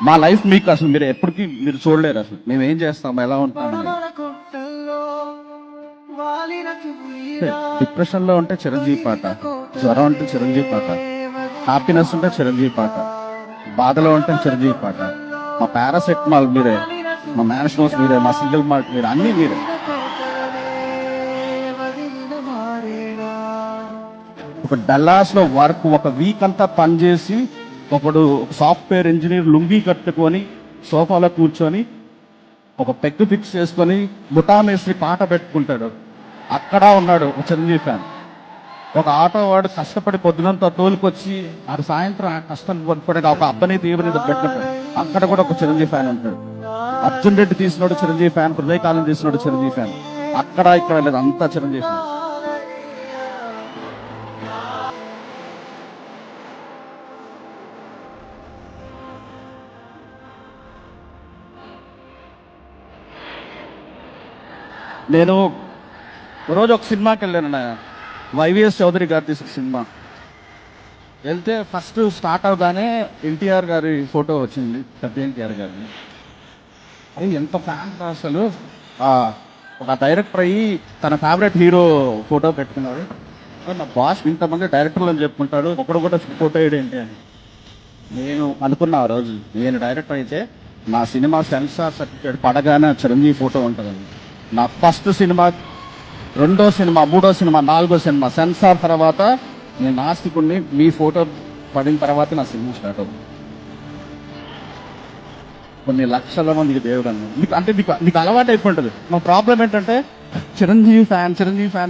మా లైఫ్ మీకు అసలు మీరు ఎప్పటికీ మీరు చూడలేరు. అసలు మేము ఏం చేస్తాం, ఎలా ఉంటాం. డిప్రెషన్ లో ఉంటే చిరంజీవి పాట, జ్వరం ఉంటే చిరంజీవి పాట, హ్యాపీనెస్ ఉంటే చిరంజీవి పాట, బాధలో ఉంటే చిరంజీవి పాట, మా పారాసెటమాల్ మీరే, మా మ్యాన్షనోస్ మీరే, మా సింగిల్ మార్ట్ మీరే, అన్నీ మీరే. ఒక డల్లాస్ లో వర్క్ ఒక వీక్ అంతా పనిచేసి ఒకడు సాఫ్ట్వేర్ ఇంజనీర్ లుంగీ కట్టుకొని సోఫాలో కూర్చొని ఒక పెగ్గు ఫిక్స్ చేసుకొని బుటామేసి పాట పెట్టుకుంటాడు. అక్కడ ఉన్నాడు ఒక చిరంజీవి ఫ్యాన్. ఒక ఆటో వాడు కష్టపడి పొద్దునంతా తోలుకొచ్చి ఆడు సాయంత్రం ఆ కష్టం పడి ఒక అబ్బని తీవ్రని పెట్టుకుంటాడు. అక్కడ కూడా ఒక చిరంజీవి ఫ్యాన్ ఉంటాడు. అర్జున్ రెడ్డి తీసినోడు చిరంజీవి ఫ్యాన్, హృదయకాలం తీసినోడు చిరంజీవి ఫ్యాన్. అక్కడ ఇక్కడ లేదు, అంతా చిరంజీవి ఫ్యాన్. నేను రోజు ఒక సినిమాకి వెళ్ళాను, వైవిఎస్ చౌదరి గారు తీసిన సినిమా. వెళ్తే ఫస్ట్ స్టార్ట్ అవగానే ఎన్టీఆర్ గారి ఫోటో వచ్చింది, పెద్ద ఎన్టీఆర్ గారిని. అది ఎంత ఫ్యాన్ అసలు. ఒక డైరెక్టర్ అయ్యి తన ఫేవరెట్ హీరో ఫోటో పెట్టుకున్నాడు. నా బాస్ ఇంతమంది డైరెక్టర్లు అని చెప్పుకుంటాడు, ఒకడు కూడా ఫోటో వేయడేంటి అని నేను అనుకున్నా. ఆ రోజు నేను డైరెక్టర్ అయితే నా సినిమా సెన్సార్ సర్టిఫికేట్ పడగానే చిరంజీవి ఫోటో ఉంటుందండి. నా ఫస్ట్ సినిమా, రెండో సినిమా, మూడో సినిమా, నాలుగో సినిమా సెన్సార్ తర్వాత నేను నాస్తికుడిని, మీ ఫోటో పడిన తర్వాత నా సినిమా స్టార్ట్ అవుతుంది. కొన్ని లక్షల మందికి దేవుడు అన్న మీకు అంటే మీకు అలవాటు అయిపోయింటుంది. మా ప్రాబ్లం ఏంటంటే చిరంజీవి ఫ్యాన్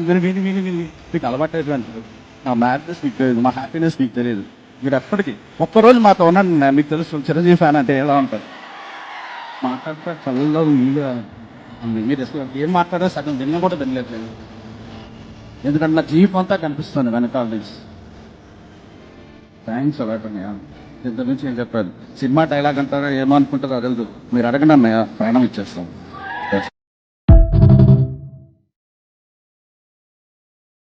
విని విని విని విని మీకు అలవాటు అయిపోయింటుంది. నా మ్యాడ్నెస్ మీకు తెలియదు, మా హ్యాపీనెస్ మీకు తెలియదు. మీరు ఎప్పటికీ ఒక్కరోజు మాతో ఉన్నాను, మీకు తెలుసు చిరంజీవి ఫ్యాన్ అంటే ఎలా ఉంటుంది. మాట్లాడితే చల్లగా వీలుగా మీరు ఏం మాట్లాడారో సగం విన్న కూడా వినలేదు. ఎందుకంటే నా జీవితం అంతా కనిపిస్తుంది వెనకాల నుంచి. థ్యాంక్స్ అలాట్ అన్నయ్య. ఇంత నుంచి ఏం చెప్పాలి, సినిమా డైలాగ్ అంటారా ఏమో అనుకుంటారో తెలియదు. మీరు అడగండి అన్నయ్య, ప్రాణం ఇచ్చేస్తాం.